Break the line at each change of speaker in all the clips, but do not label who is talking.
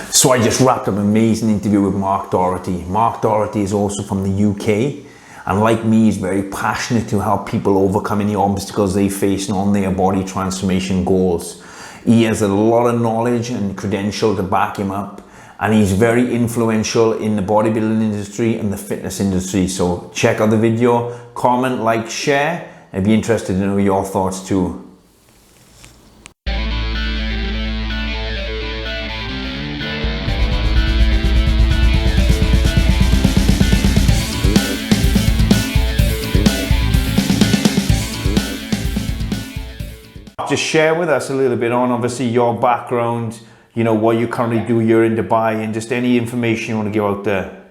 So I just wrapped up an amazing interview with Mark Dorerty. Mark Dorerty is also from the UK, and like me, he's very passionate to help people overcome any obstacles they face on their body transformation goals. He has a lot of knowledge and credential to back him up, and he's very influential in the bodybuilding industry and the fitness industry. So check out the video, comment, like, share. I'd be interested to know your thoughts too. Just share with us a little bit on obviously your background, you know, what you currently do here in Dubai, and just any information you want to give out there.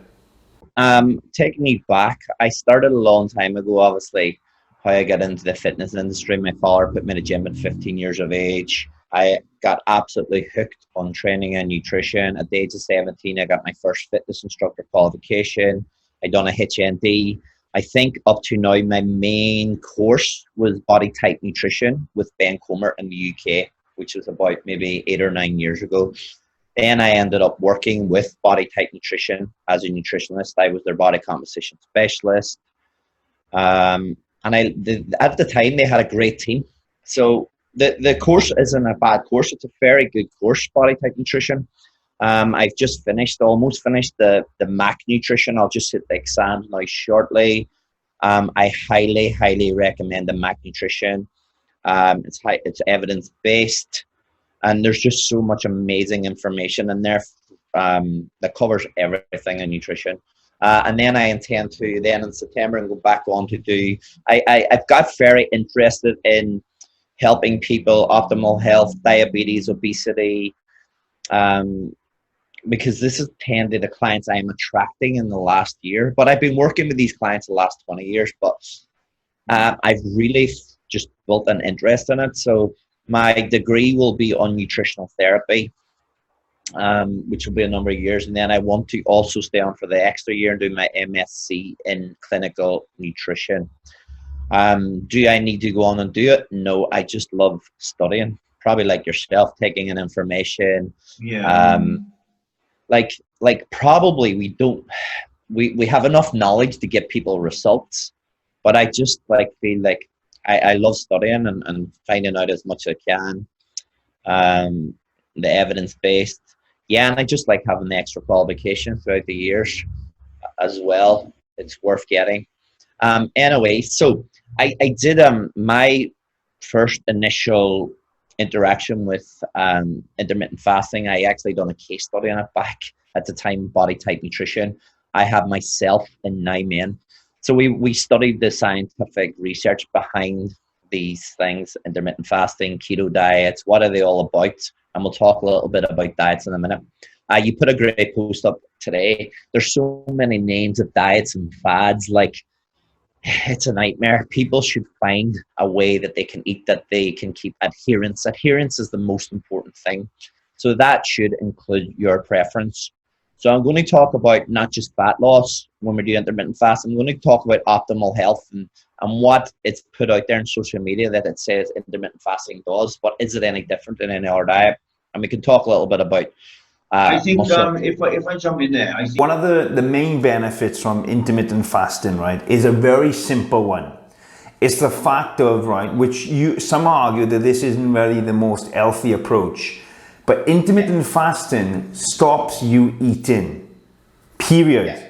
Taking me back, I started a long time ago, obviously, how I got into the fitness industry. My father put me in a gym at 15 years of age. I got absolutely hooked on training and nutrition. At the age of 17, I got my first fitness instructor qualification. I done a HND. I think up to now, my main course was body type nutrition with Ben Comer in the UK, which was about maybe 8 or 9 years ago. Then I ended up working with Body Type Nutrition as a nutritionist. I was their body composition specialist. And at the time, they had a great team. So the course isn't a bad course. It's a very good course, Body Type Nutrition. I've just almost finished the MAC Nutrition. I'll just hit the exams now shortly. I highly recommend the MAC Nutrition. It's evidence-based. And there's just so much amazing information in there that covers everything in nutrition. And then I intend to then in September and go back on to do, I've got very interested in helping people, optimal health, diabetes, obesity, because this is tended the clients I'm attracting in the last year. But I've been working with these clients the last 20 years, but I've really just built an interest in it. So my degree will be on nutritional therapy, which will be a number of years. And then I want to also stay on for the extra year and do my MSc in clinical nutrition. Do I need to go on and do it? No, I just love studying, probably like yourself, taking in information.
Yeah.
Like probably we have enough knowledge to get people results, but I just feel like I love studying and finding out as much as I can, the evidence-based. Yeah, and I just like having the extra qualification throughout the years as well. It's worth getting. Anyway, so I did my first initial interaction with intermittent fasting. I actually done a case study on it back at the time, Body Type Nutrition. I have myself and 9 men. So we studied the scientific research behind these things, intermittent fasting, keto diets, what are they all about? And we'll talk a little bit about diets in a minute. You put a great post up today. There's so many names of diets and fads, like it's a nightmare. People should find a way that they can eat, that they can keep adherence. Adherence is the most important thing. So that should include your preference. So I'm going to talk about not just fat loss when we do intermittent fasting. I'm going to talk about optimal health and what it's put out there in social media that it says intermittent fasting does. But is it any different than any other diet? And we can talk a little bit about
I think if I jump in there, I think
one of the main benefits from intermittent fasting, right, is a very simple one. It's the fact of, right, which some argue that this isn't really the most healthy approach. But intermittent fasting stops you eating, period.
Yeah.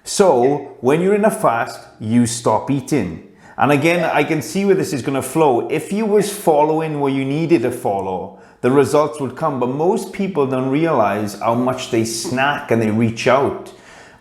So when you're in a fast, you stop eating. And again, I can see where this is going to flow. If you was following what you needed to follow, the results would come. But most people don't realize how much they snack and they reach out.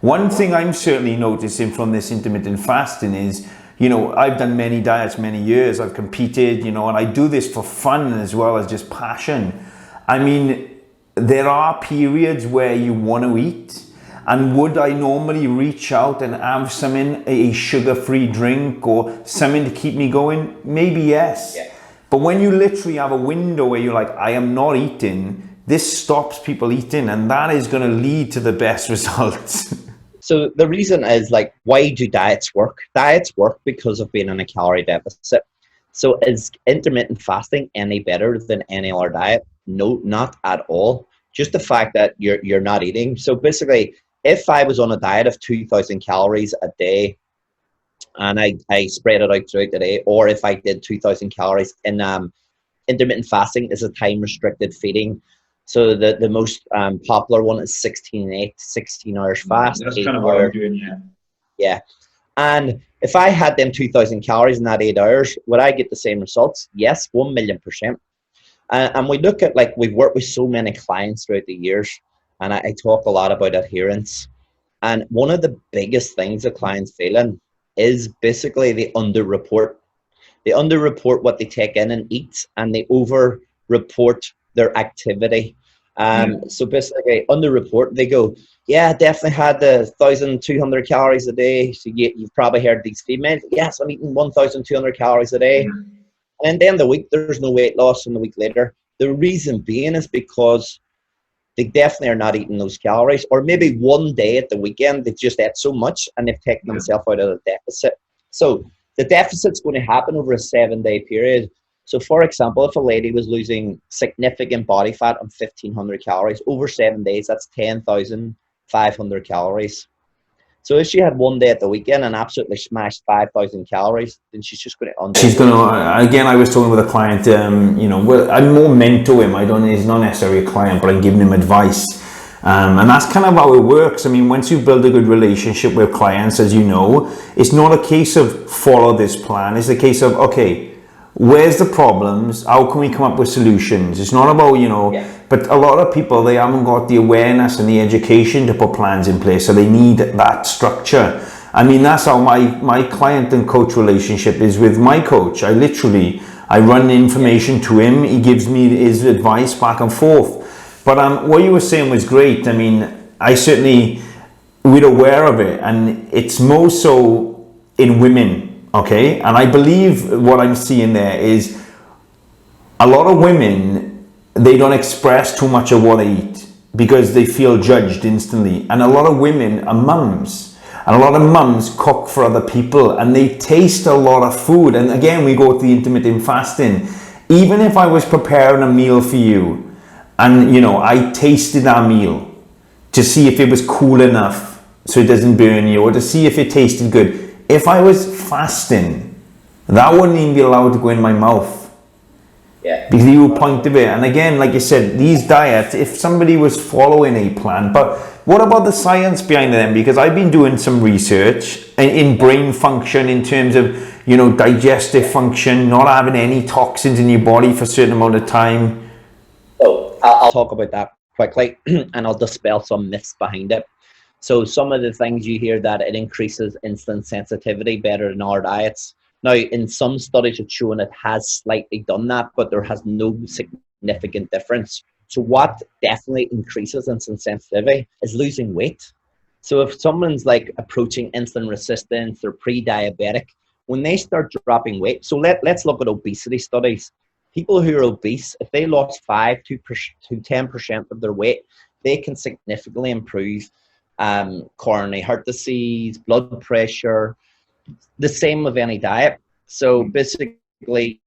One thing I'm certainly noticing from this intermittent fasting is, you know, I've done many diets, many years. I've competed, you know, and I do this for fun as well as just passion. I mean, there are periods where you want to eat, and would I normally reach out and have something, a sugar-free drink or something to keep me going? Maybe yes.
Yeah.
But when you literally have a window where you're like, I am not eating, this stops people eating, and that is going to lead to the best results.
So the reason is, like, why do diets work? Diets work because of being in a calorie deficit. So is intermittent fasting any better than any other diet? No, not at all. just the fact that you're not eating. So basically, if I was on a diet of 2,000 calories a day, and I spread it out throughout the day, or if I did 2,000 calories in intermittent fasting, is a time restricted feeding. So the most popular one is 16-8, 16 hours fast.
That's kind of what I'm doing, yeah.
Yeah. And if I had them 2,000 calories in that 8 hours, would I get the same results? Yes, 1,000,000%. And we look at, like, we've worked with so many clients throughout the years, and I talk a lot about adherence. And one of the biggest things that clients feeling is basically they underreport. They underreport what they take in and eat, and they over-report their activity. So basically, underreport, they go, yeah, I definitely had the 1,200 calories a day. So you've probably heard these females, yes, I'm eating 1,200 calories a day. And then the week, there's no weight loss, and the week later. The reason being is because they definitely are not eating those calories, or maybe one day at the weekend they've just ate so much and they've taken themselves out of the deficit. So the deficit's going to happen over a 7-day period. So for example, if a lady was losing significant body fat on 1,500 calories over 7 days, that's 10,500 calories. So if she had one day at the weekend and absolutely smashed 5,000 calories, then she's just going to
She's going to, again, I was talking with a client, you know, well, I'm more mentor him. He's not necessarily a client, but I'm giving him advice. And that's kind of how it works. I mean, once you build a good relationship with clients, as you know, it's not a case of follow this plan. It's a case of, okay, where's the problems? How can we come up with solutions? It's not about, you know, but a lot of people, they haven't got the awareness and the education to put plans in place. So they need that structure. I mean, that's how my client and coach relationship is with my coach. I run information to him. He gives me his advice back and forth. But what you were saying was great. I mean, we're aware of it, and it's more so in women. Okay, and I believe what I'm seeing there is a lot of women, they don't express too much of what they eat because they feel judged instantly. And a lot of women are mums, and a lot of mums cook for other people, and they taste a lot of food. And again, we go to the intermittent fasting. Even if I was preparing a meal for you, and you know, I tasted that meal to see if it was cool enough so it doesn't burn you, or to see if it tasted good. If I was fasting, that wouldn't even be allowed to go in my mouth.
Yeah.
Because the whole point of it, and again, like you said, these diets, if somebody was following a plan, but what about the science behind them? Because I've been doing some research in brain function, in terms of, you know, digestive function, not having any toxins in your body for a certain amount of time.
So I'll talk about that quickly, and I'll dispel some myths behind it. So some of the things you hear, that it increases insulin sensitivity better than our diets. Now, in some studies it's shown it has slightly done that, but there has no significant difference. So what definitely increases insulin sensitivity is losing weight. So if someone's like approaching insulin resistance, they're pre-diabetic, when they start dropping weight, so let's look at obesity studies. People who are obese, if they lost 5 to 10% of their weight, they can significantly improve coronary heart disease, blood pressure, the same with any diet. So basically,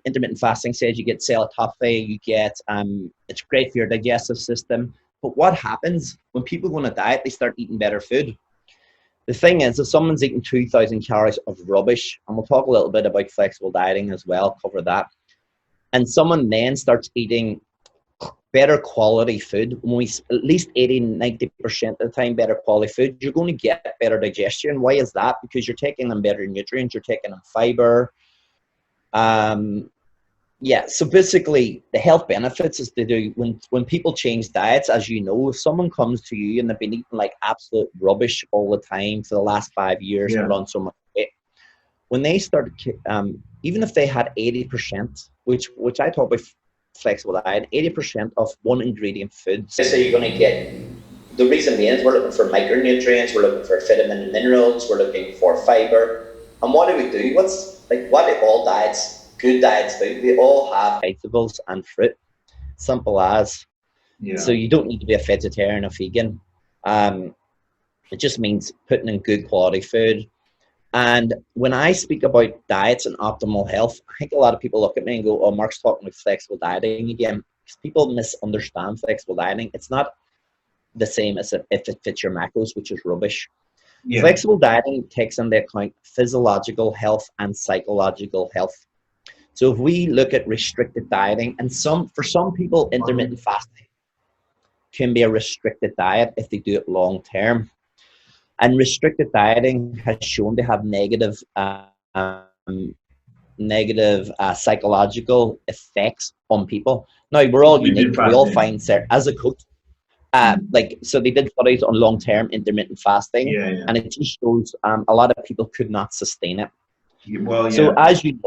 intermittent fasting says you get cell autophagy, you get, it's great for your digestive system. But what happens when people go on a diet, they start eating better food? The thing is, if someone's eating 2,000 calories of rubbish, and we'll talk a little bit about flexible dieting as well, cover that, and someone then starts eating better quality food, at least 80-90% of the time better quality food, you're going to get better digestion. Why is that? Because you're taking them better nutrients, you're taking them fiber. So basically the health benefits is to do when people change diets, as you know, if someone comes to you and they've been eating like absolute rubbish all the time for the last 5 years and on so much weight, when they start, even if they had 80%, which I talk about flexible diet, 80% of one ingredient food. So you're going to get, the reason being is we're looking for micronutrients, we're looking for vitamin and minerals, we're looking for fiber. And what do? What do all diets, good diets do? They all have vegetables and fruit. Simple as. Yeah. So you don't need to be a vegetarian or vegan. It just means putting in good quality food. And when I speak about diets and optimal health, I think a lot of people look at me and go, oh, Mark's talking about flexible dieting again. because people misunderstand flexible dieting. It's not the same as if it fits your macros, which is rubbish.
Yeah.
Flexible dieting takes into account physiological health and psychological health. So if we look at restricted dieting, and for some people, intermittent fasting can be a restricted diet if they do it long term. And restricted dieting has shown to have negative psychological effects on people. Now, we're all unique. We all find, as a coach, so they did studies on long-term intermittent fasting, and it just shows a lot of people could not sustain it. So as you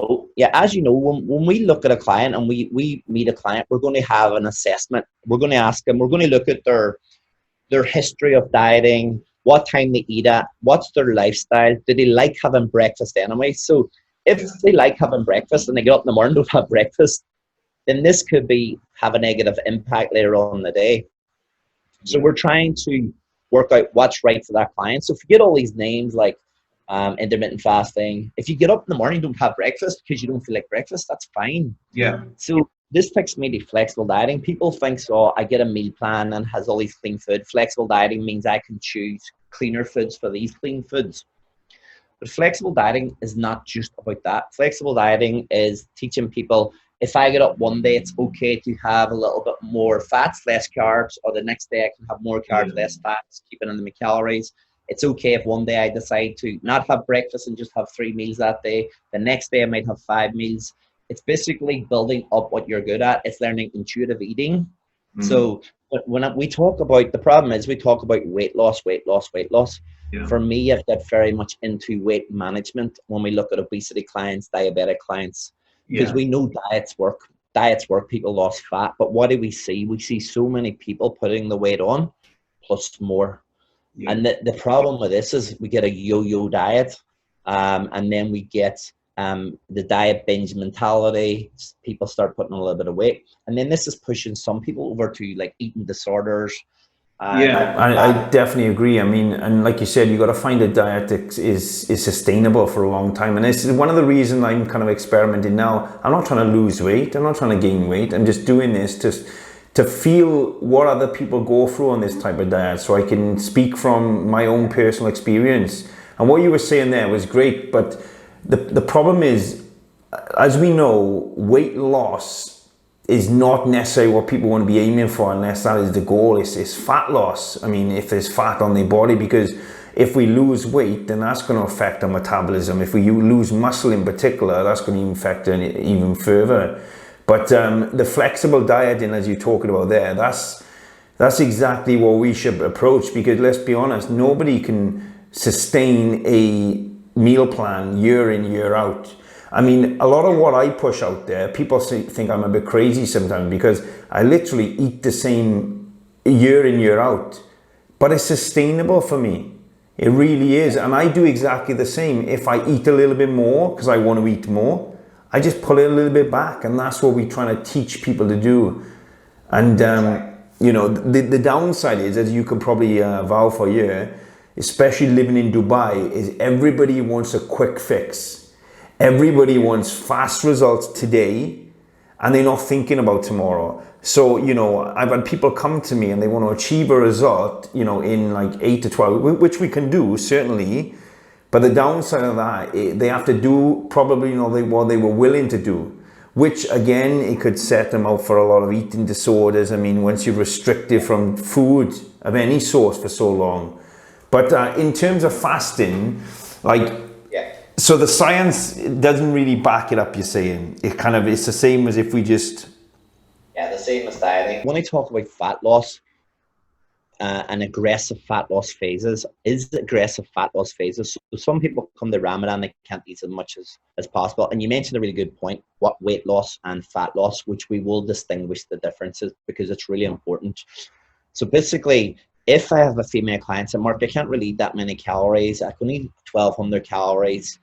know, when we look at a client and we meet a client, we're going to have an assessment. We're going to ask them, we're going to look at their history of dieting, what time they eat at, what's their lifestyle, do they like having breakfast anyway? So if they like having breakfast and they get up in the morning and don't have breakfast, then this could have a negative impact later on in the day. So we're trying to work out what's right for that client. So forget all these names like intermittent fasting. If you get up in the morning and don't have breakfast because you don't feel like breakfast, that's fine.
Yeah.
So this takes me to flexible dieting. People think, so I get a meal plan and has all these clean food. Flexible dieting means I can choose cleaner foods for these clean foods. But flexible dieting is not just about that. Flexible dieting is teaching people, if I get up one day, it's okay to have a little bit more fats, less carbs, or the next day I can have more carbs, less fats, keeping under my calories. It's okay if one day I decide to not have breakfast and just have 3 meals that day. The next day I might have 5 meals. It's basically building up what you're good at. It's learning intuitive eating. Mm-hmm. So when we talk about, the problem is we talk about weight loss. Yeah. For me, I've got very much into weight management when we look at obesity clients, diabetic clients, because we know diets work. People lost fat, but what do we see? We see so many people putting the weight on plus more. Yeah. And the problem with this is we get a yo-yo diet, and then we get the diet binge mentality. People start putting on a little bit of weight, and then this is pushing some people over to like eating disorders.
I definitely agree. I mean, and like you said, you got to find a diet that is sustainable for a long time. And it's one of the reasons I'm kind of experimenting now. I'm not trying to lose weight. I'm not trying to gain weight. I'm just doing this to feel what other people go through on this type of diet, so I can speak from my own personal experience. And what you were saying there was great, but the problem is, as we know, weight loss is not necessarily what people want to be aiming for unless that is the goal. It's fat loss. I mean, if there's fat on their body, because if we lose weight, then that's going to affect our metabolism. If we lose muscle in particular, that's going to affect it even further. But the flexible dieting, as you're talking about there, that's exactly what we should approach, because let's be honest, nobody can sustain a meal plan year in, year out. I mean, a lot of what I push out there, people think I'm a bit crazy sometimes, because I literally eat the same year in, year out, but it's sustainable for me. It really is. And I do exactly the same. If I eat a little bit more because I want to eat more, I just pull it a little bit back. And that's what we're trying to teach people to do. And, you know, the downside is, as you can probably vouch for here, especially living in Dubai, is everybody wants a quick fix. Everybody wants fast results today, and they're not thinking about tomorrow. So, you know, I've had people come to me and they want to achieve a result, you know, in like 8 to 12, which we can do, certainly. But the downside of that, they have to do probably, you know, what they were willing to do, which again, it could set them up for a lot of eating disorders. I mean, once you're restricted from food of any sort for so long. But in terms of fasting, like, so the science doesn't really back it up, you're saying? It's the same as if we just...
Yeah, the same as dieting. When I talk about fat loss and aggressive fat loss phases, so some people come to Ramadan, they can't eat as much as possible. And you mentioned a really good point, what weight loss and fat loss, which we will distinguish the differences because it's really important. So basically, if I have a female client, so Mark, I can't really eat that many calories. I can eat 1,200 calories.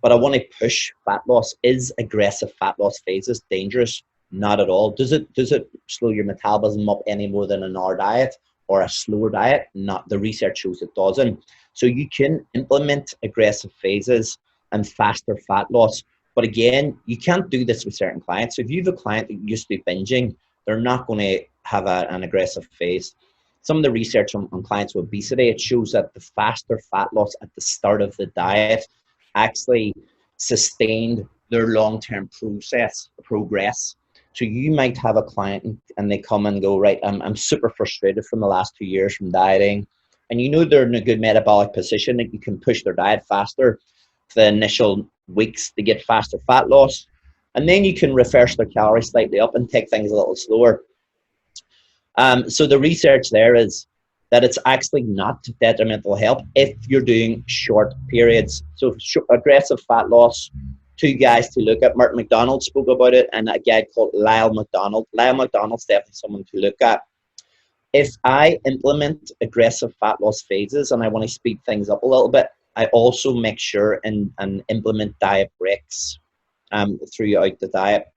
But I want to push fat loss. Is aggressive fat loss phases dangerous? Not at all. Does it slow your metabolism up any more than an hour diet or a slower diet? Not. The research shows it doesn't. So you can implement aggressive phases and faster fat loss. But again, you can't do this with certain clients. So if you have a client that used to be binging they're not going to have an aggressive phase. Some of the research on clients with obesity, it shows that the faster fat loss at the start of the diet actually sustained their long-term progress. So you might have a client and they come and go, right, I'm super frustrated from the last 2 years from dieting. And you know they're in a good metabolic position that you can push their diet faster for the initial weeks to get faster fat loss. And then you can reverse their calories slightly up and take things a little slower. So the research there is that it's actually not detrimental health if you're doing short periods. So aggressive fat loss, 2 guys to look at. Mark McDonald spoke about it, and a guy called Lyle McDonald. Lyle McDonald's definitely someone to look at. If I implement aggressive fat loss phases and I want to speed things up a little bit, I also make sure and implement diet breaks throughout the diet.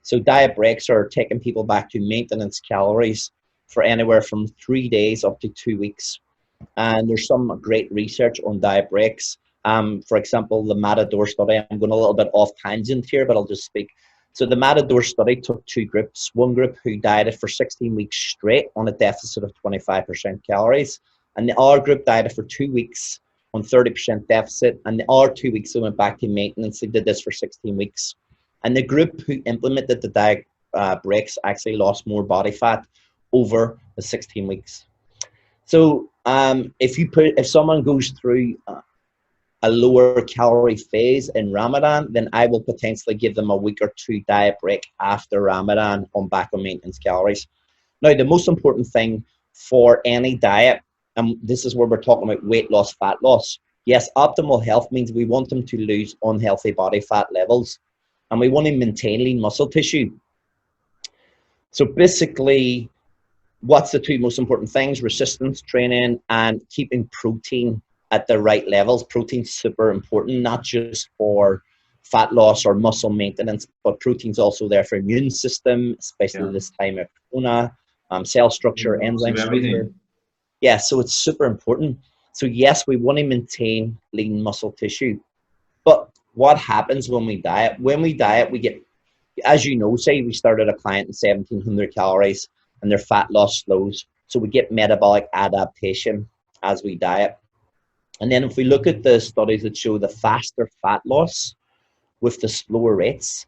So diet breaks are taking people back to maintenance calories for anywhere from 3 days up to 2 weeks. And there's some great research on diet breaks. For example, the Matador study, I'm going a little bit off tangent here, but I'll just speak. So the Matador study took 2 groups. One group who dieted for 16 weeks straight on a deficit of 25% calories. And the other group dieted for 2 weeks on 30% deficit. And the other 2 weeks they went back to maintenance. They did this for 16 weeks. And the group who implemented the diet breaks actually lost more body fat over the 16 weeks. So if someone goes through a lower calorie phase in Ramadan, then I will potentially give them a week or 2 diet break after Ramadan on back on maintenance calories. Now, the most important thing for any diet, and this is where we're talking about weight loss, fat loss. Yes, optimal health means we want them to lose unhealthy body fat levels, and we want to maintain lean muscle tissue. So basically, what's the 2 most important things? Resistance training and keeping protein at the right levels. Protein's super important, not just for fat loss or muscle maintenance, but protein's also there for immune system, especially this time of corona, cell structure, enzyme structure. Yeah, so it's super important. So yes, we want to maintain lean muscle tissue. But what happens when we diet? When we diet, we get, as you know, say we started a client at 1,700 calories and their fat loss slows. So we get metabolic adaptation as we diet. And then if we look at the studies that show the faster fat loss with the slower rates,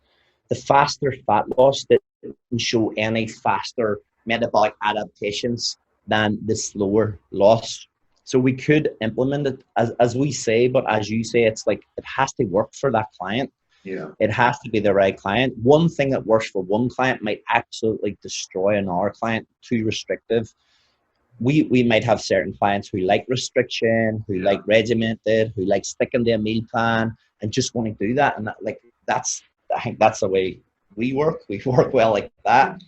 the faster fat loss didn't show any faster metabolic adaptations than the slower loss. So we could implement it as we say, but as you say, it's like it has to work for that client.
Yeah.
It has to be the right client. One thing that works for one client might absolutely destroy another client. Too restrictive. We might have certain clients who like restriction, who like regimented, who like sticking to a meal plan and just want to do that. And I think that's the way we work. We work well like that.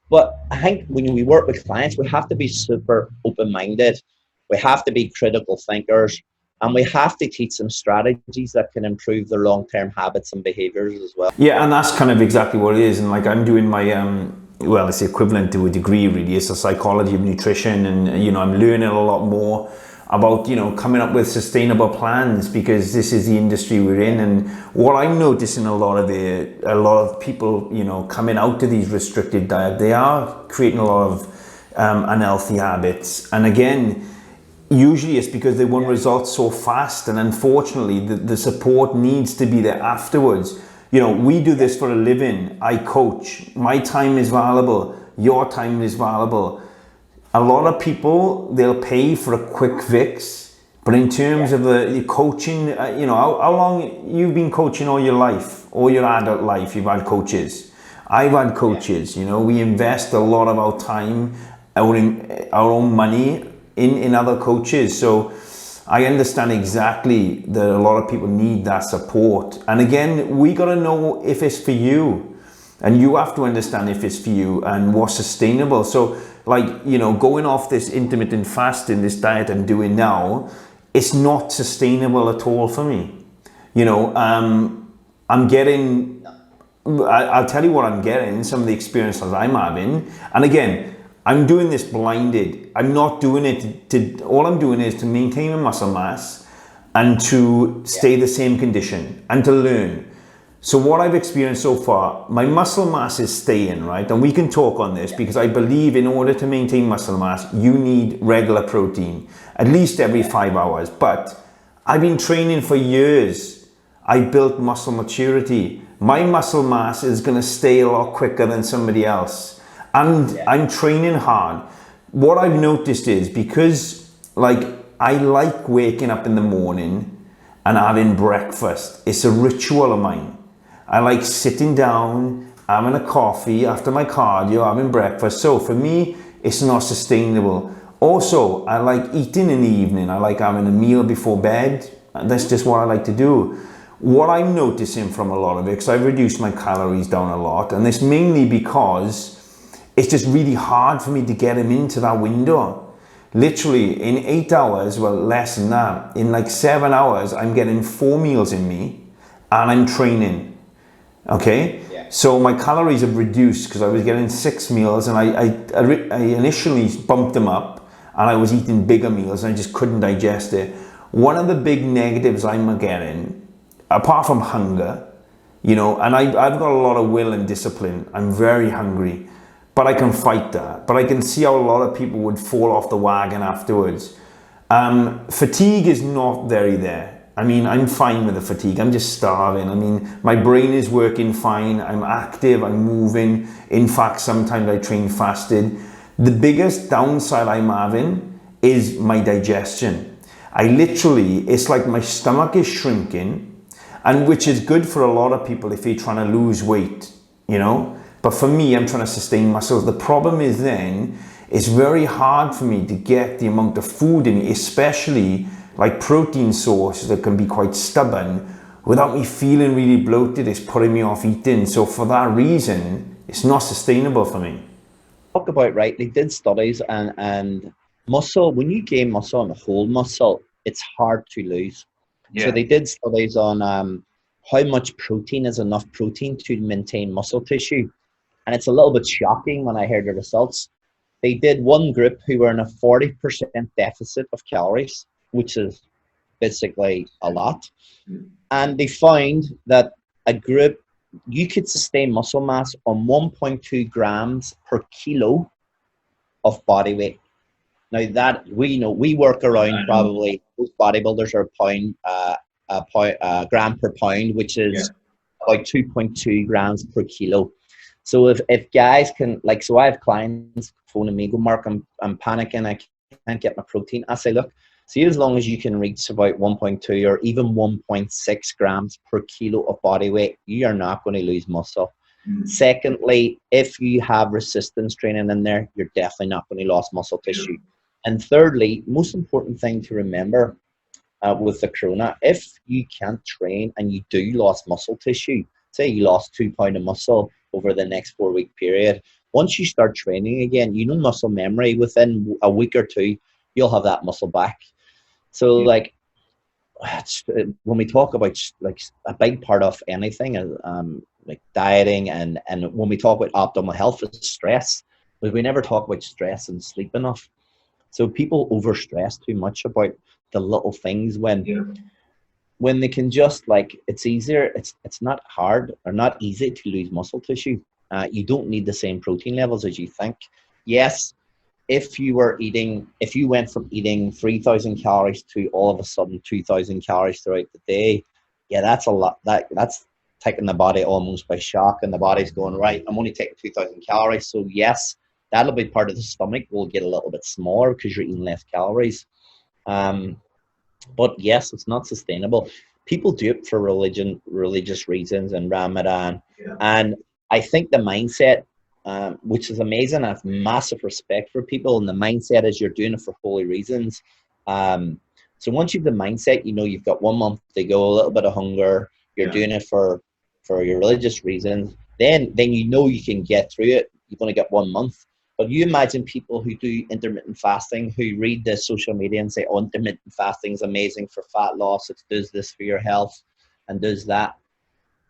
But I think when we work with clients, we have to be super open-minded. We have to be critical thinkers, and we have to teach them strategies that can improve their long-term habits and behaviors as well.
Yeah, and that's kind of exactly what it is. And like I'm doing my, well, it's equivalent to a degree really. It's the psychology of nutrition, and you know, I'm learning a lot more about, you know, coming up with sustainable plans, because this is the industry we're in. And what I'm noticing a lot of people, you know, coming out to these restricted diet, they are creating a lot of unhealthy habits. And again, usually it's because they want results so fast, and unfortunately the support needs to be there afterwards. You know, we do this for a living. I coach. My time is valuable. Your time is valuable. A lot of people, they'll pay for a quick fix, but in terms of the coaching, you know, how long you've been coaching all your life, all your adult life, you've had coaches. I've had coaches. You know, we invest a lot of our time, our own money in other coaches. So I understand exactly that a lot of people need that support. And again, we got to know if it's for you, and you have to understand if it's for you and what's sustainable. So like, you know, going off this intermittent fasting, this diet I'm doing now, it's not sustainable at all for me. You know, I'm getting, I'll tell you what I'm getting, some of the experiences I'm having. And again, I'm doing this blinded. I'm not doing it all I'm doing is to maintain my muscle mass and to stay the same condition and to learn. So what I've experienced so far, my muscle mass is staying, right? And we can talk on this because I believe in order to maintain muscle mass, you need regular protein, at least every 5 hours. But I've been training for years. I built muscle maturity. My muscle mass is going to stay a lot quicker than somebody else. And I'm training hard. What I've noticed is because like I like waking up in the morning and having breakfast. It's a ritual of mine. I like sitting down, having a coffee after my cardio, having breakfast. So for me, it's not sustainable. Also, I like eating in the evening. I like having a meal before bed. That's just what I like to do. What I'm noticing from a lot of it, because I've reduced my calories down a lot, and it's mainly because it's just really hard for me to get them into that window. Literally in 8 hours, well, less than that, in like 7 hours, I'm getting 4 meals in me and I'm training. Okay, so my calories have reduced because I was getting 6 meals, and I initially bumped them up, and I was eating bigger meals, and I just couldn't digest it. One of the big negatives I'm getting, apart from hunger, you know, and I've got a lot of will and discipline. I'm very hungry, but I can fight that. But I can see how a lot of people would fall off the wagon afterwards. Fatigue is not very there. I mean, I'm fine with the fatigue. I'm just starving. I mean, my brain is working fine. I'm active. I'm moving. In fact, sometimes I train fasted. The biggest downside I'm having is my digestion. I literally, it's like my stomach is shrinking, and which is good for a lot of people if you're trying to lose weight, you know? But for me, I'm trying to sustain muscles. The problem is then, it's very hard for me to get the amount of food in me, especially like protein sources that can be quite stubborn, without me feeling really bloated. It's putting me off eating. So for that reason, it's not sustainable for me.
Talk about, right, they did studies, and muscle, when you gain muscle and hold muscle, it's hard to lose. So they did studies on how much protein is enough protein to maintain muscle tissue. And it's a little bit shocking when I heard the results. They did one group who were in a 40% deficit of calories, which is basically a lot. And they found that a group, you could sustain muscle mass on 1.2 grams per kilo of body weight. Now that we know, we work around probably, most bodybuilders are a gram per pound, which is about 2.2 grams per kilo. So if guys can, like, so I have clients phoning me, go, Mark, I'm panicking, I can't get my protein. I say, look, see, as long as you can reach about 1.2 or even 1.6 grams per kilo of body weight, you are not going to lose muscle. Secondly, if you have resistance training in there, you're definitely not going to lose muscle tissue. And thirdly, most important thing to remember with the corona, if you can't train and you do lose muscle tissue, say you lost 2 pounds of muscle over the next 4-week period, once you start training again, you know, muscle memory, within a week or two, you'll have that muscle back. So like, when we talk about like a big part of anything, like dieting, and when we talk about optimal health, is stress, but we never talk about stress and sleep enough. So people over stress too much about the little things when they can just, like, it's easier, it's not hard or not easy to lose muscle tissue. You don't need the same protein levels as you think. Yes, if you went from eating 3,000 calories to all of a sudden 2,000 calories throughout the day, that's a lot. That's taking the body almost by shock, and the body's going, right, I'm only taking 2,000 calories. So yes, that'll be part of the stomach will get a little bit smaller because you're eating less calories. But yes, it's not sustainable. People do it for religious reasons, and Ramadan. And I think the mindset, which is amazing, I have massive respect for people, and the mindset is you're doing it for holy reasons. So once you've the mindset, you know, you've got 1 month to go, a little bit of hunger, you're doing it for your religious reasons, then you know you can get through it. You've only got 1 month. But you imagine people who do intermittent fasting, who read the social media and say, oh, intermittent fasting is amazing for fat loss, it does this for your health and does that.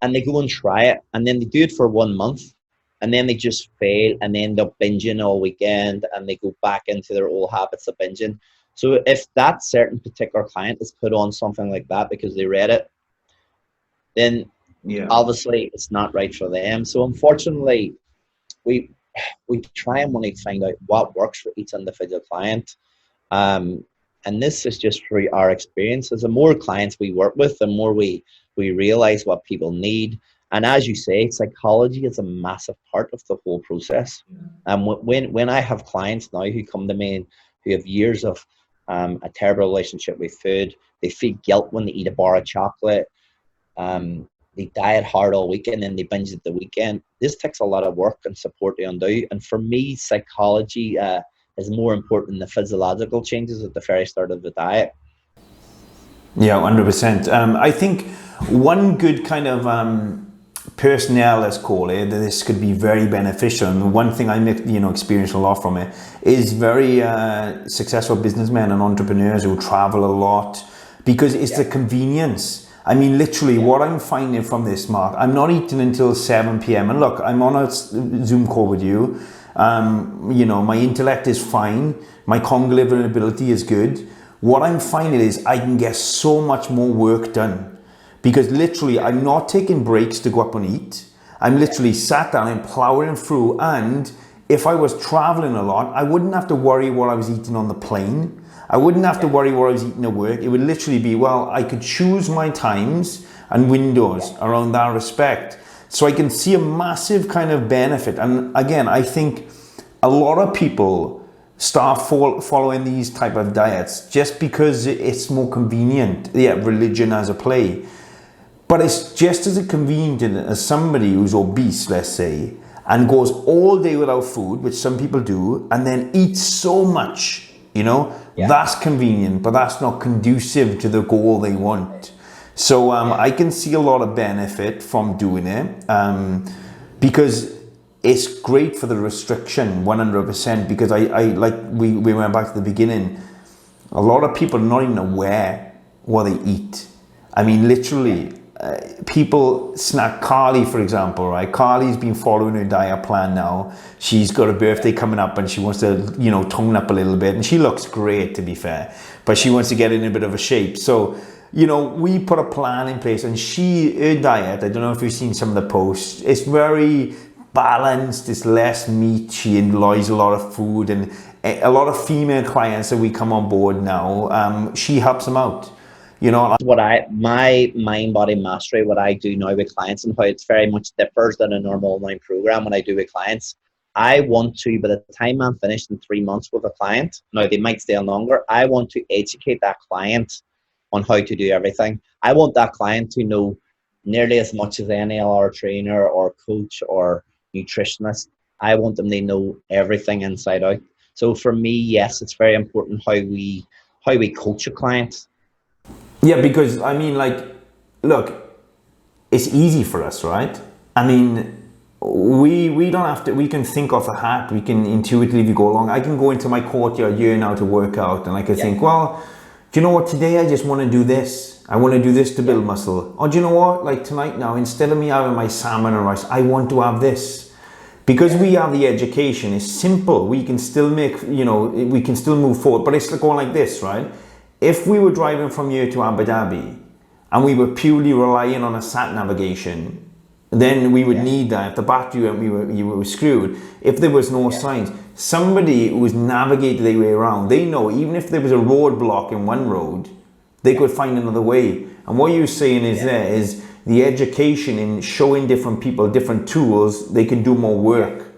And they go and try it, and then they do it for 1 month, and then they just fail and they end up binging all weekend, and they go back into their old habits of binging. So if that certain particular client is put on something like that because they read it, then obviously it's not right for them. So unfortunately, we try and want to find out what works for each individual client. And this is just through our experiences. The more clients we work with, the more we realize what people need. And as you say, psychology is a massive part of the whole process. And when I have clients now who come to me and who have years of a terrible relationship with food, they feel guilt when they eat a bar of chocolate, they diet hard all weekend and they binge at the weekend. This takes a lot of work and support to undo. And for me, psychology is more important than the physiological changes at the very start of the diet.
Yeah, 100%. I think one good kind of personnel, let's call it, that this could be very beneficial. And one thing I experienced a lot from it is very successful businessmen and entrepreneurs who travel a lot, because it's the convenience. I mean, literally, what I'm finding from this, Mark, I'm not eating until 7 p.m. And look, I'm on a Zoom call with you. My intellect is fine. My cognitive ability is good. What I'm finding is I can get so much more work done, because literally I'm not taking breaks to go up and eat. I'm literally sat down and plowing through. And if I was traveling a lot, I wouldn't have to worry what I was eating on the plane. I wouldn't have to worry what I was eating at work. It would literally be, well, I could choose my times and windows around that respect. So I can see a massive kind of benefit. And again, I think a lot of people start following these type of diets just because it's more convenient. Yeah, religion has a play. But it's just as convenient as somebody who's obese, let's say, and goes all day without food, which some people do, and then eats so much, that's convenient, but that's not conducive to the goal they want. So I can see a lot of benefit from doing it, because it's great for the restriction, 100%, because we went back to the beginning. A lot of people are not even aware what they eat. I mean, literally, people snack. Carly, for example, right? Carly's been following her diet plan now. She's got a birthday coming up and she wants to, tone up a little bit. And she looks great, to be fair, but she wants to get in a bit of a shape. So, we put a plan in place, and her diet, I don't know if you've seen some of the posts, it's very balanced. It's less meat. She enjoys a lot of food, and a lot of female clients that we come on board now, she helps them out.
My mind body mastery, what I do now with clients, and how it's very much differs than a normal online program when I do with clients. I want to, by the time I'm finished in 3 months with a client, now they might stay on longer, I want to educate that client on how to do everything. I want that client to know nearly as much as any other trainer or coach or nutritionist. I want them to know everything inside out. So for me, yes, it's very important how we coach a client.
Yeah, because I mean, look, it's easy for us, right? I mean, we don't have to, we can think off a hat, we can intuitively go along. I can go into my courtyard here now to work out, and I can think, well, do you know what, today I just want to do this. I want to do this to build muscle. Or do you know what, like tonight now, instead of me having my salmon and rice, I want to have this. Because we have the education, it's simple. We can still make, we can still move forward, but it's going like this, right? If we were driving from here to Abu Dhabi and we were purely relying on a sat navigation, then we would need that. If the battery went, you were screwed. If there was no signs, somebody who was navigated their way around, they know even if there was a roadblock in one road, they could find another way. And what you're saying is there is the education in showing different people different tools, they can do more work.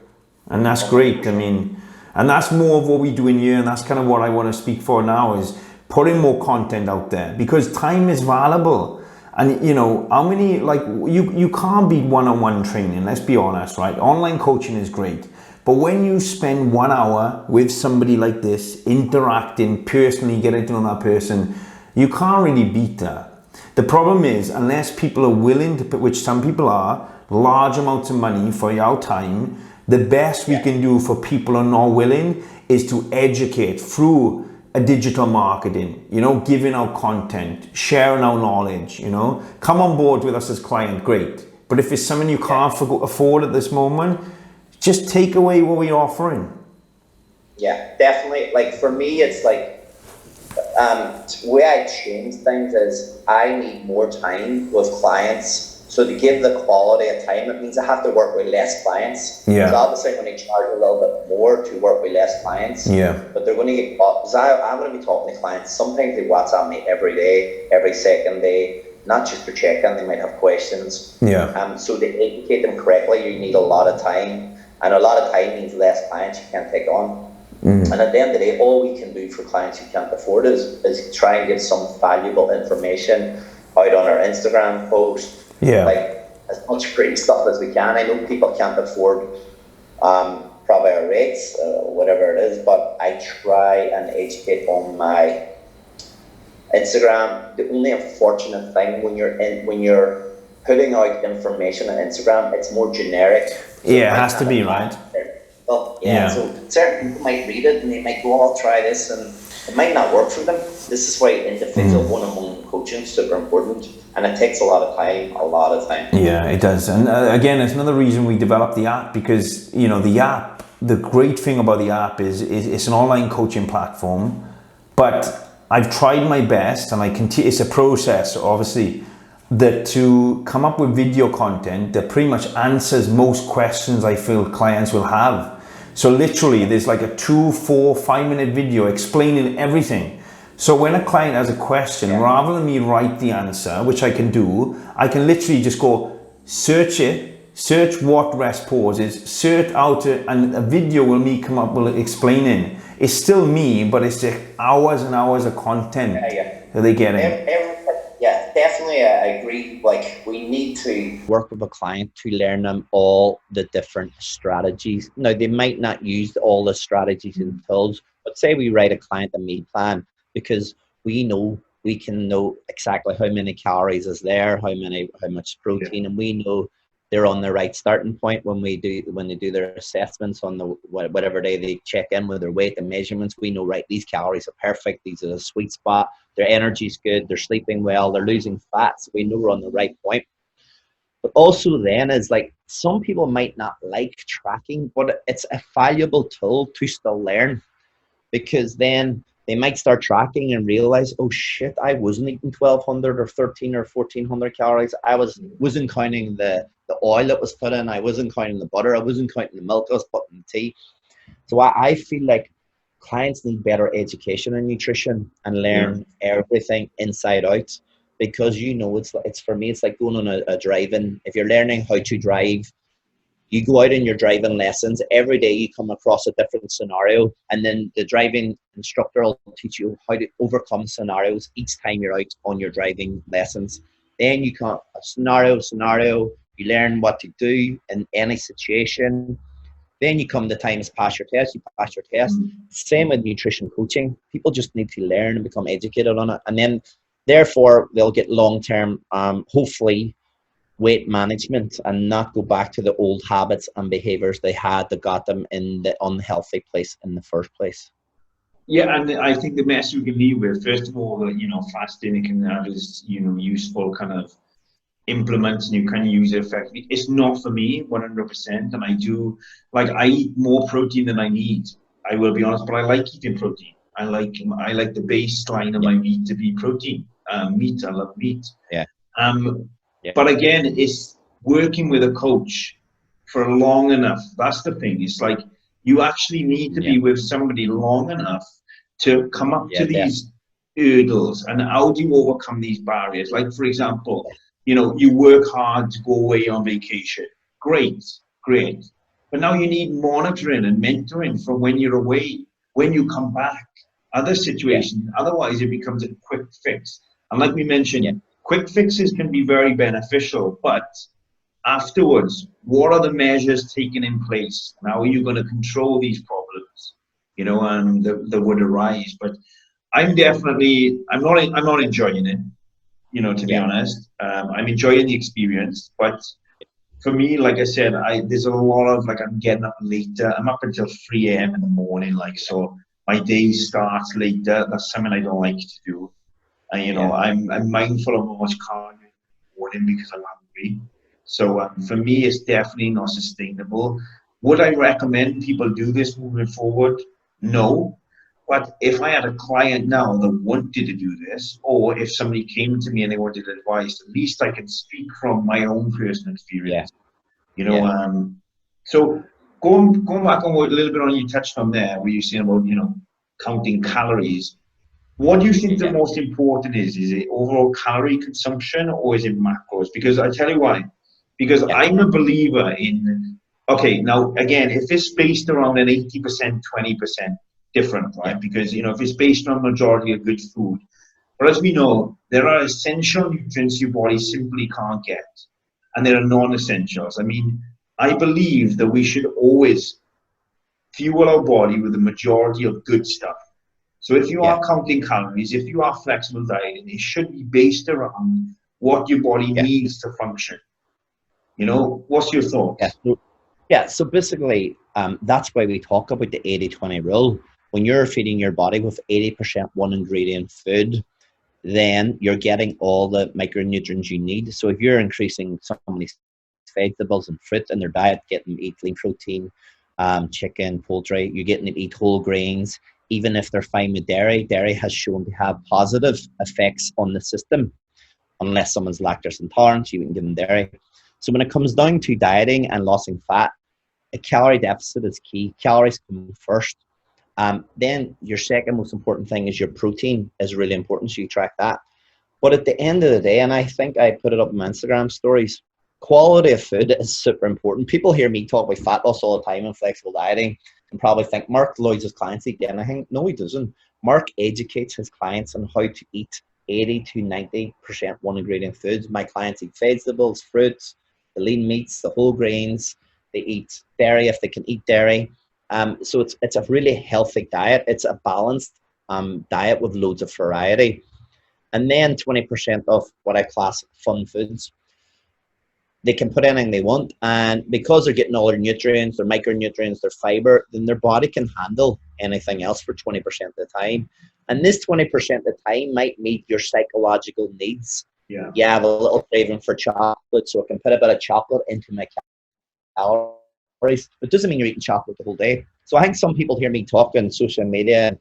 And that's great. I mean, and that's more of what we do in here, and that's kind of what I want to speak for now, is putting more content out there, because time is valuable. And how many, you can't beat one-on-one training, let's be honest, right? Online coaching is great, but when you spend 1 hour with somebody like this, interacting personally, getting to know that person, you can't really beat that. The problem is, unless people are willing to put, which some people are, large amounts of money for your time, the best we can do for people who are not willing is to educate through a digital marketing, giving out content, sharing our knowledge, come on board with us as client, great. But if it's something you can't afford at this moment, just take away what we're offering.
Yeah, definitely. Like for me, it's like, the way I change things is I need more time with clients So to give the quality of time, it means I have to work with less clients.
Yeah.
So obviously I'm going to charge a little bit more to work with less clients.
Yeah.
But they're going to get, because I'm going to be talking to clients. Sometimes they WhatsApp me every day, every second day, not just for check-in, they might have questions.
Yeah.
So to educate them correctly, you need a lot of time. And a lot of time means less clients you can't take on. And at the end of the day, all we can do for clients who can't afford is try and get some valuable information out on our Instagram post.
Yeah.
Like as much great stuff as we can. I know people can't afford probably our rates, whatever it is, but I try and educate on my Instagram. The only unfortunate thing when you're putting out information on Instagram, it's more generic. So
yeah, it has to be, right?
Well, yeah, so certain people might read it and they might go, oh, I'll try this, and it might not work for them. This is why individual one-on-one coaching is super important, and it takes a lot of time,
Yeah, it does. And again, it's another reason we developed the app, because, you know, the app, the great thing about the app is it's an online coaching platform, but I've tried my best, and it's a process, obviously, that to come up with video content that pretty much answers most questions I feel clients will have. So literally there's like a 2, 4, 5 minute video explaining everything. So when a client has a question, rather than me write the answer, which I can do, I can literally just go search it, search what rest pause is, search out it, and a video will explaining. It's still me, but it's just hours and hours of content that they're getting.
Yeah, definitely, I agree. Like, we need to work with a client to learn them all the different strategies. Now, they might not use all the strategies and tools, but say we write a client a meal plan, because we can know exactly how many calories is there, how much protein, and we know they're on the right starting point when they do their assessments on the whatever day they check in with their weight and measurements. We know, right, these calories are perfect, these are the sweet spot, their energy's good, they're sleeping well, they're losing fat, so we know we're on the right point. But also then is like, some people might not like tracking, but it's a valuable tool to still learn, because then they might start tracking and realize, oh shit, I wasn't eating 1,200 or 13 or 1,400 calories. I wasn't counting the oil that was put in. I wasn't counting the butter. I wasn't counting the milk I was putting in the tea. So I feel like clients need better education in nutrition and learn everything inside out, because, you know, it's for me, it's like going on a driving. If you're learning how to drive, you go out in your driving lessons. Every day you come across a different scenario, and then the driving instructor will teach you how to overcome scenarios each time you're out on your driving lessons. Then you come scenario, you learn what to do in any situation. Then you come the time to pass your test, you pass your test. Same with nutrition coaching. People just need to learn and become educated on it. And then therefore they'll get long-term, hopefully, weight management, and not go back to the old habits and behaviors they had that got them in the unhealthy place in the first place.
Yeah, and I think the message we can leave with, first of all, that, you know, fasting, it can have its, you know, useful kind of implements, and you can use it effectively. It's not for me 100%, and I eat more protein than I need, I will be honest, but I like eating protein. I like the baseline of my meat to be protein. Meat, I love meat. But again, it's working with a coach for long enough. That's the thing. It's like, you actually need to be with somebody long enough to come up to these hurdles. And how do you overcome these barriers? Like, for example, you know, you work hard to go away on vacation. Great. But now you need monitoring and mentoring from when you're away, when you come back, other situations. Otherwise, it becomes a quick fix. And like we mentioned, quick fixes can be very beneficial, but afterwards, what are the measures taken in place? And how are you going to control these problems, you know, and that would arise? But I'm not enjoying it, you know, to be honest. I'm enjoying the experience, but for me, like I said, there's a lot of, like, I'm getting up later. I'm up until 3 a.m. in the morning, like, so my day starts later. That's something I don't like to do. And, you know, I'm mindful of how much cardio in the morning because I'm hungry. So for me, it's definitely not sustainable. Would I recommend people do this moving forward? No. But if I had a client now that wanted to do this, or if somebody came to me and they wanted advice, at least I can speak from my own personal experience. You know, so going back on what a little bit on you touched on there, where you saying about, you know, counting calories. What do you think the most important is? Is it overall calorie consumption or is it macros? Because I tell you why. Because I'm a believer in, okay, now again, if it's based around an 80%, 20% different, right? Because, you know, if it's based on majority of good food, but as we know, there are essential nutrients your body simply can't get, and there are non-essentials. I mean, I believe that we should always fuel our body with the majority of good stuff. So if you are counting calories, if you are flexible dieting, it should be based around what your body needs to function. You know, what's your thoughts?
So basically, that's why we talk about the 80-20 rule. When you're feeding your body with 80% one ingredient food, then you're getting all the micronutrients you need. So if you're increasing somebody's vegetables and fruit in their diet, getting them eat lean protein, chicken, poultry, you're getting them eat whole grains. Even if they're fine with dairy, dairy has shown to have positive effects on the system. Unless someone's lactose intolerant, you can give them dairy. So when it comes down to dieting and losing fat, a calorie deficit is key. Calories come first. Then your second most important thing is your protein is really important, so you track that. But at the end of the day, and I think I put it up in my Instagram stories, quality of food is super important. People hear me talk about fat loss all the time and flexible dieting and probably think Mark allows his clients eat anything. No, he doesn't. Mark educates his clients on how to eat 80 to 90% one ingredient foods. My clients eat vegetables, fruits, the lean meats, the whole grains. They eat dairy if they can eat dairy. So it's a really healthy diet. It's a balanced diet with loads of variety. And then 20% of what I class fun foods. They can put anything they want, and because they're getting all their nutrients, their micronutrients, their fiber, then their body can handle anything else for 20% of the time. And this 20% of the time might meet your psychological needs.
Yeah.
You have a little craving for chocolate, so I can put a bit of chocolate into my calories. It doesn't mean you're eating chocolate the whole day. So I think some people hear me talk on social media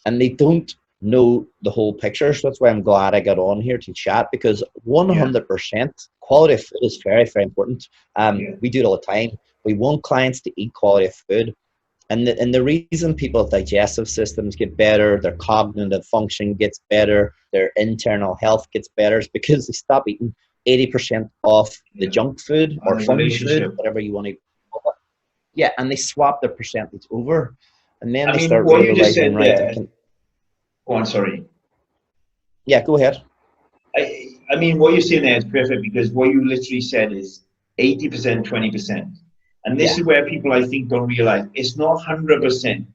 and they don't know the whole picture. So that's why I'm glad I got on here to chat, because 100% quality of food is very, very important. We do it all the time. We want clients to eat quality of food. And the reason people's digestive systems get better, their cognitive function gets better, their internal health gets better is because they stop eating 80% of the junk food or fun food, whatever you want to call it. Yeah, and they swap their percentage over. And then they start realizing, right,
go on, sorry.
Yeah, go ahead.
I mean, what you're saying there is perfect, because what you literally said is 80%, 20%. And this is where people, I think, don't realize it's not 100%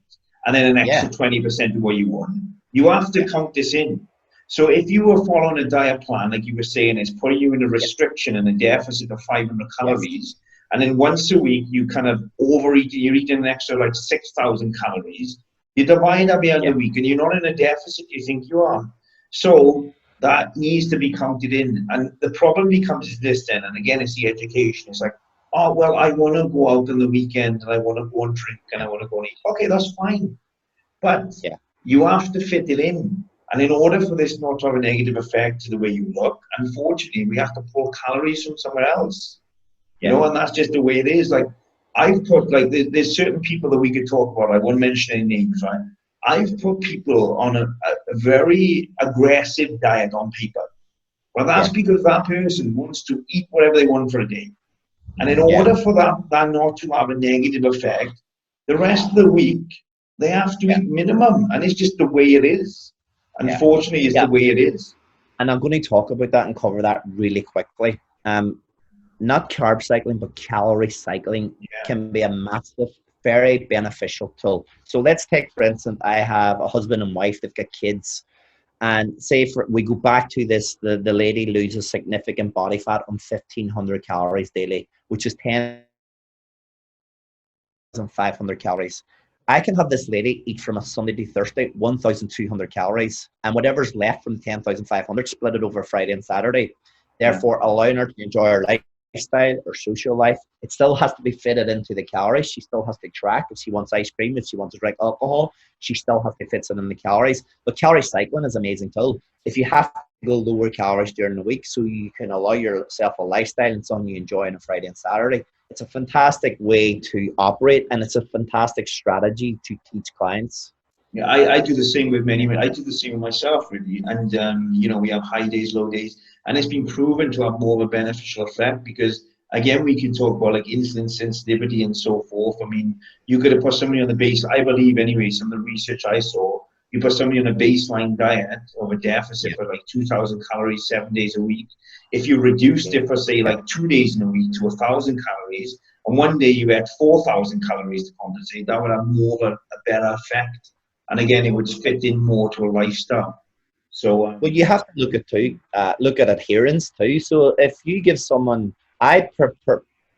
and then an extra 20% of what you want. You have to count this in. So if you were following a diet plan, like you were saying, it's putting you in a restriction and a deficit of 500 calories. And then once a week, you kind of overeat, you're eating an extra like 6,000 calories. You divide that by the week and you're not in a deficit you think you are. So that needs to be counted in. And the problem becomes this then, and again, it's the education. It's like, oh, well, I want to go out on the weekend and I want to go and drink and I want to go and eat. Okay, that's fine. But you have to fit it in. And in order for this not to have a negative effect to the way you look, unfortunately, we have to pull calories from somewhere else. You know, and that's just the way it is. Like, I've put, like, there's certain people that we could talk about. I won't mention any names, right? I've put people on a very aggressive diet on paper. Well, that's because that person wants to eat whatever they want for a day. And in order for that not to have a negative effect, the rest of the week, they have to eat minimum. And it's just the way it is. Unfortunately, it's the way it is.
And I'm going to talk about that and cover that really quickly. Not carb cycling, but calorie cycling can be a massive, very beneficial tool. So let's take, for instance, I have a husband and wife, they've got kids. And say we go back to this, the lady loses significant body fat on 1,500 calories daily, which is 10,500 calories. I can have this lady eat from a Sunday to Thursday, 1,200 calories, and whatever's left from the 10,500, split it over Friday and Saturday, therefore allowing her to enjoy her life lifestyle or social life, it still has to be fitted into the calories. She still has to track. If she wants ice cream, if she wants to drink alcohol, she still has to fit it in the calories. But calorie cycling is an amazing tool. If you have to go lower calories during the week so you can allow yourself a lifestyle and something you enjoy on a Friday and Saturday, it's a fantastic way to operate, and it's a fantastic strategy to teach clients.
Yeah, I do the same with many. I do the same with myself, really. And you know, we have high days, low days, and it's been proven to have more of a beneficial effect because, again, we can talk about like insulin sensitivity and so forth. I mean, you could have put somebody on the base. I believe, anyway, some of the research I saw, you put somebody on a baseline diet of a deficit for like 2,000 calories 7 days a week. If you reduced it for say like 2 days in a week to 1,000 calories, and one day you had 4,000 calories to compensate, that would have more of a better effect. And again, it would fit in more to a lifestyle. So,
well, you have to look at adherence too. So if you give someone, I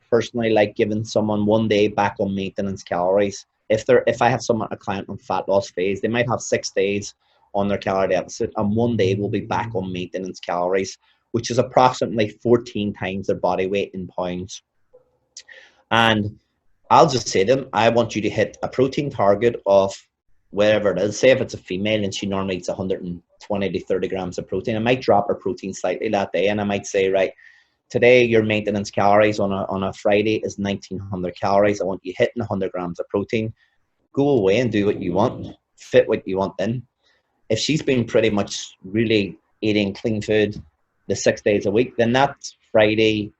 personally like giving someone 1 day back on maintenance calories. If I have a client on fat loss phase, they might have 6 days on their calorie deficit, and 1 day will be back on maintenance calories, which is approximately 14 times their body weight in pounds. And I'll just say to them, I want you to hit a protein target of wherever it is. Say if it's a female and she normally eats 120 to 30 grams of protein, I might drop her protein slightly that day, and I might say, right, today your maintenance calories on a Friday is 1,900 calories. I want you hitting 100 grams of protein. Go away and do what you want, fit what you want in. If she's been pretty much really eating clean food the 6 days a week, then that Friday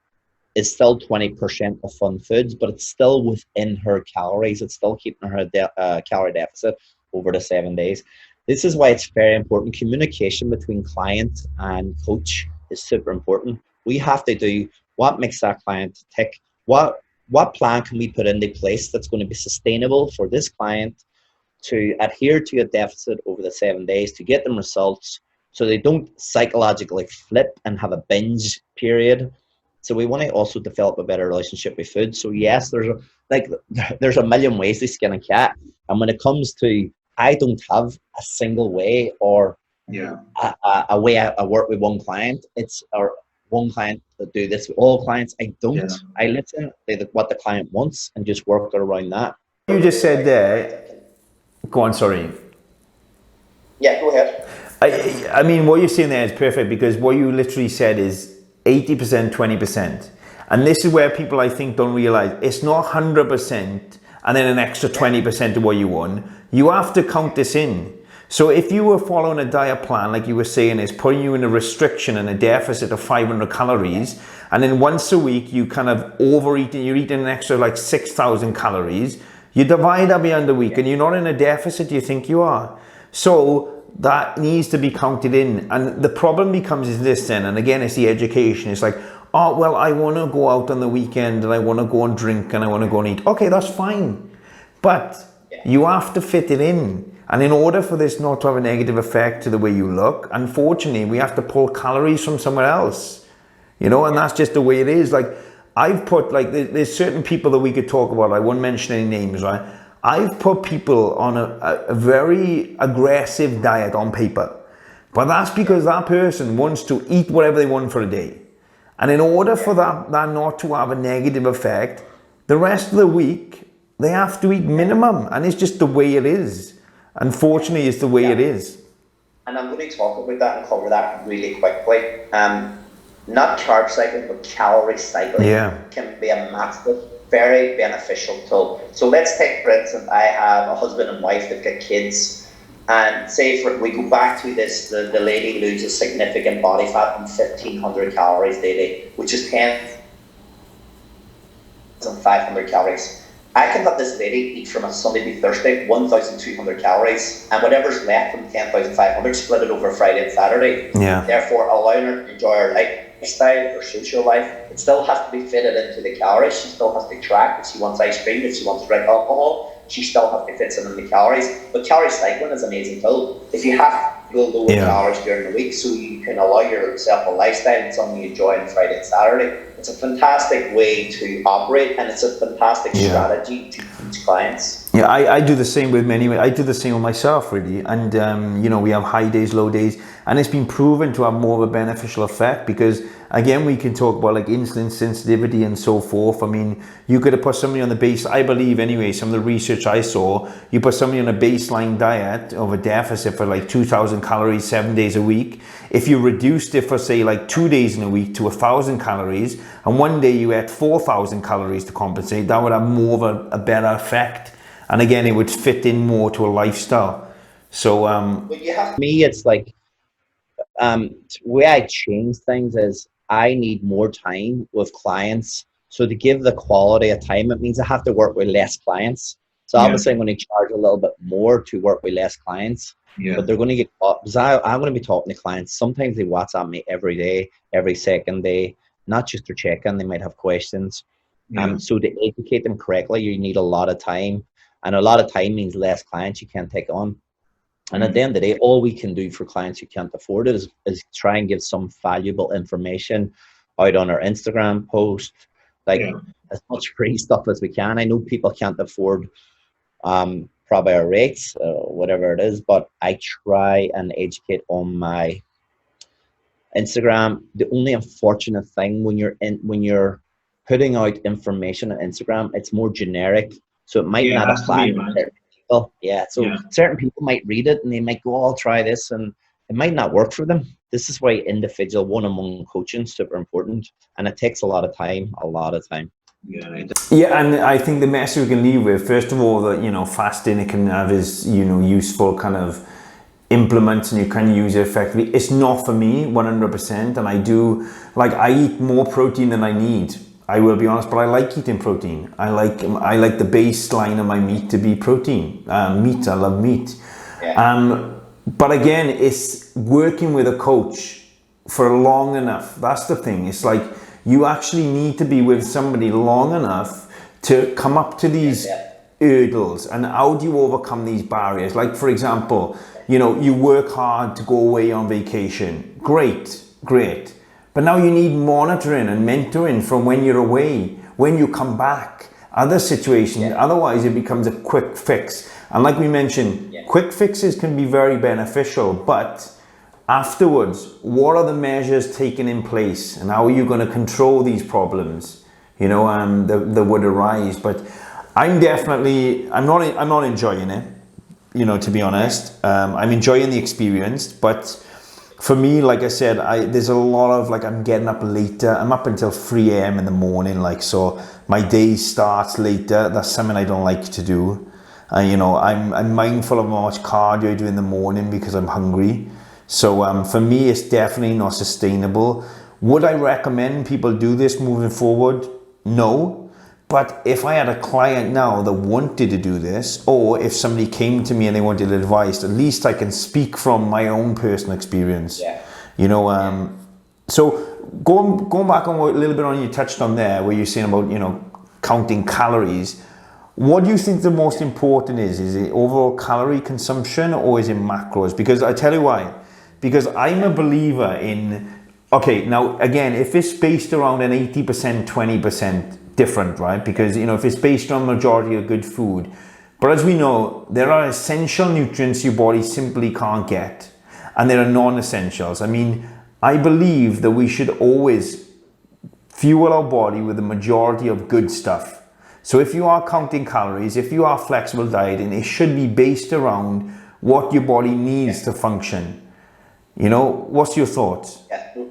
is still 20% of fun foods, but it's still within her calories. It's still keeping her calorie deficit over the 7 days. This is why it's very important. Communication between client and coach is super important. We have to do what makes that client tick. What plan can we put into place that's going to be sustainable for this client to adhere to a deficit over the 7 days, to get them results so they don't psychologically flip and have a binge period. So we want to also develop a better relationship with food. So yes, there's a million ways to skin a cat. And when it comes to, I don't have a single way or a way I work with one client. It's or one client that do this with all clients. I don't. Yeah. I listen to what the client wants and just work around that.
You just said there, go on, sorry.
Yeah, go ahead.
I mean, what you're saying there is perfect, because what you literally said is 80%, 20%. And this is where people, I think, don't realize it's not 100% and then an extra 20% of what you want. You have to count this in. So if you were following a diet plan, like you were saying, is putting you in a restriction and a deficit of 500 calories, and then once a week you kind of overeating, you're eating an extra like 6,000 calories, you divide that beyond the week and you're not in a deficit you think you are. So that needs to be counted in. And the problem becomes is this then, and again, it's the education. It's like, oh, well, I want to go out on the weekend and I want to go and drink and I want to go and eat. Okay, that's fine. But you have to fit it in. And in order for this not to have a negative effect to the way you look, unfortunately, we have to pull calories from somewhere else. You know, and that's just the way it is. Like, I've put, like, there's certain people that we could talk about. I won't mention any names, right? I've put people on a very aggressive diet on paper. But that's because that person wants to eat whatever they want for a day. And in order for that not to have a negative effect, the rest of the week, they have to eat minimum. And it's just the way it is. Unfortunately, it's the way it is.
And I'm going to talk about that and cover that really quickly. Not carb cycling, but calorie cycling can be a massive, very beneficial tool. So let's take, for instance, I have a husband and wife that got kids. And say we go back to this, the lady loses significant body fat on 1,500 calories daily, which is 10,500 calories. I can have this lady eat from a Sunday to Thursday 1,200 calories, and whatever's left from 10,500, split it over Friday and Saturday.
Yeah.
Therefore, allowing her to enjoy her lifestyle, her social life. It still has to be fitted into the calories. She still has to track. If she wants ice cream, if she wants to drink alcohol, she still has to fit in the calories. But calorie cycling is an amazing tool. If you have to go lower calories during the week so you can allow yourself a lifestyle and something you enjoy on Friday and Saturday, It's a fantastic way to operate, and it's a fantastic strategy to teach clients.
Yeah, I do the same with many. I do the same with myself, really. And, you know, we have high days, low days, and it's been proven to have more of a beneficial effect because, again, we can talk about like insulin sensitivity and so forth. I mean, you could have put somebody on the base, I believe anyway, some of the research I saw, you put somebody on a baseline diet of a deficit for like 2,000 calories 7 days a week. If you reduced it for say like 2 days in a week to 1,000 calories, and one day you ate 4,000 calories to compensate, that would have more of a better effect. And again, it would fit in more to a lifestyle. So,
but you have, me, it's like, the way I change things is I need more time with clients. So to give the quality of time, it means I have to work with less clients. So obviously I'm going to charge a little bit more to work with less clients, but they're going to get, because I'm going to be talking to clients. Sometimes they WhatsApp me every day, every second day, not just to check in, they might have questions. So to educate them correctly, you need a lot of time, and a lot of time means less clients you can't take on. And at the end of the day, all we can do for clients who can't afford it is try and give some valuable information out on our Instagram post, like as much free stuff as we can. I know people can't afford probably our rates, whatever it is, but I try and educate on my Instagram. The only unfortunate thing when you're putting out information on Instagram, it's more generic, so it might not apply to certain people. Certain people might read it and they might go, "I'll try this," and it might not work for them. This is why individual one-on-one coaching is super important, and it takes a lot of time.
Yeah, and I think the message we can leave with, first of all, that, you know, fasting, it can have its, you know, useful kind of implements and you can use it effectively. It's not for me 100%, and I eat more protein than I need, I will be honest, but I like eating protein. I like the baseline of my meat to be protein. I love meat. But again, it's working with a coach for long enough. That's the thing. It's like you actually need to be with somebody long enough to come up to these hurdles. And how do you overcome these barriers? Like, for example, you know, you work hard to go away on vacation. Great. But now you need monitoring and mentoring from when you're away, when you come back, other situations. Otherwise, it becomes a quick fix. And like we mentioned, quick fixes can be very beneficial, but afterwards, what are the measures taken in place, and how are you going to control these problems, you know, that would arise? But I'm not enjoying it, you know, to be honest. I'm enjoying the experience, but for me, like I said, there's a lot of, like, I'm getting up later. I'm up until 3 a.m. in the morning, like, so my day starts later. That's something I don't like to do. You know, I'm mindful of how much cardio I do in the morning because I'm hungry. So for me, it's definitely not sustainable. Would I recommend people do this moving forward? No. But if I had a client now that wanted to do this, or if somebody came to me and they wanted advice, at least I can speak from my own personal experience. You know, so going back on a little bit on you touched on there, where you're saying about, you know, counting calories. What do you think the most important is? Is it overall calorie consumption, or is it macros? Because I tell you why. Because I'm a believer in, okay, now again, if it's based around an 80%, 20%, different, right? Because, you know, if it's based on majority of good food, but as we know, there are essential nutrients your body simply can't get, and there are non-essentials. I mean, I believe that we should always fuel our body with the majority of good stuff. So if you are counting calories, if you are flexible dieting, it should be based around what your body needs to function. You know, what's your thoughts?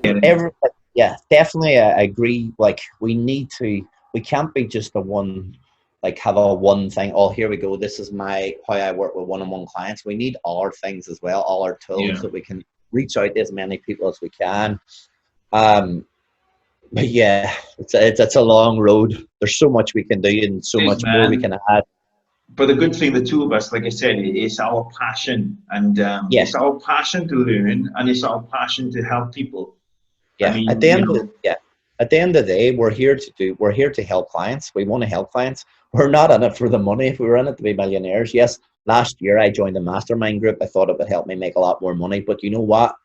Definitely, I agree. Like, we can't be just have a one thing. Oh, here we go. This is how I work with one-on-one clients. We need all our things as well, all our tools, that we can reach out to as many people as we can. But yeah, it's a long road. There's so much we can do and so much more we can add.
But the good thing, the two of us, like I said, it's our passion, and it's our passion to learn, and it's our passion to help people.
I mean, at the end of the day, we're here to help clients. We want to help clients. We're not in it for the money. If we were in it to be millionaires, yes. Last year, I joined a mastermind group. I thought it would help me make a lot more money. But you know what?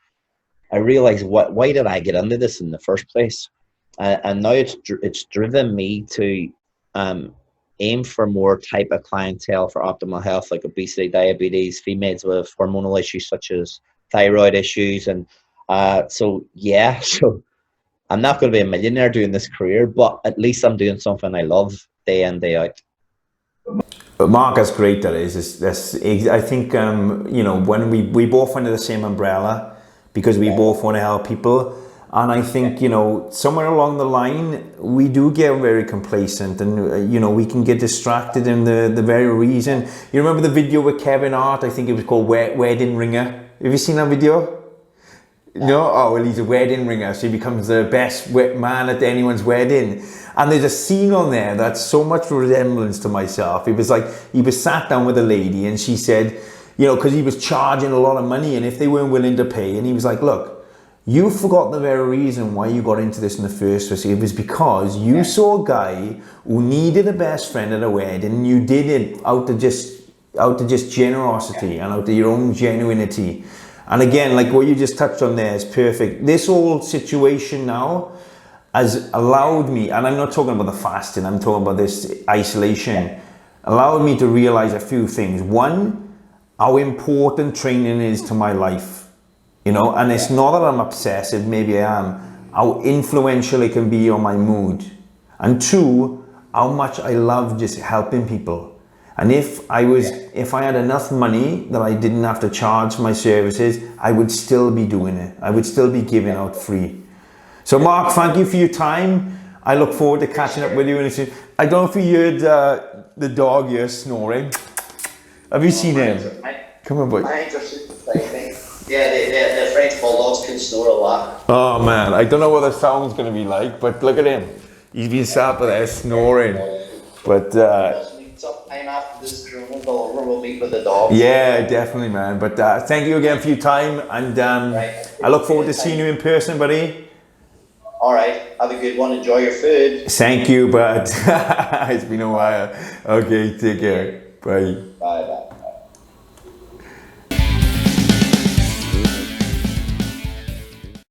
I realized, why did I get into this in the first place? and now it's driven me to aim for more type of clientele for optimal health, like obesity, diabetes, females with hormonal issues such as thyroid issues, and so yeah, so I'm not going to be a millionaire doing this career, but at least I'm doing something I love day in, day out.
But Mark, that's great. That is. I think you know, when we both under the same umbrella because we both want to help people, and I think you know somewhere along the line we do get very complacent, and you know we can get distracted in the very reason. You remember the video with Kevin Hart? I think it was called Wedding Ringer. Have you seen that video? No? Oh, well, he's a wedding ringer, so he becomes the best man at anyone's wedding. And there's a scene on there that's so much resemblance to myself. It was like, he was sat down with a lady and she said, you know, because he was charging a lot of money and if they weren't willing to pay, and he was like, look, you forgot the very reason why you got into this in the first place. It was because you saw a guy who needed a best friend at a wedding and you did it out of just generosity and out of your own genuinity. And again, like what you just touched on there is perfect. This whole situation now has allowed me, and I'm not talking about the fasting, I'm talking about this isolation, allowed me to realize a few things. One, how important training is to my life, you know, and it's not that I'm obsessive, maybe I am, how influential it can be on my mood. And two, how much I love just helping people. And if I had enough money that I didn't have to charge my services, I would still be doing it. I would still be giving out free. So Mark, thank you for your time. I look forward to catching up with you. I don't know if you heard the dog here snoring. Have you seen him? Come on, boy.
Yeah, the French bulldogs can snore a lot.
Oh man, I don't know what the sound's going to be like, but look at him. He's been sat there snoring. But
sometime after this grooming over, we'll meet with the dogs.
Yeah, definitely, man. But thank you again for your time, and I look forward to seeing you in person, buddy.
All right, have a good one. Enjoy your food.
Thank you, bud. It's been a while. Okay, take care. Bye.
Bye.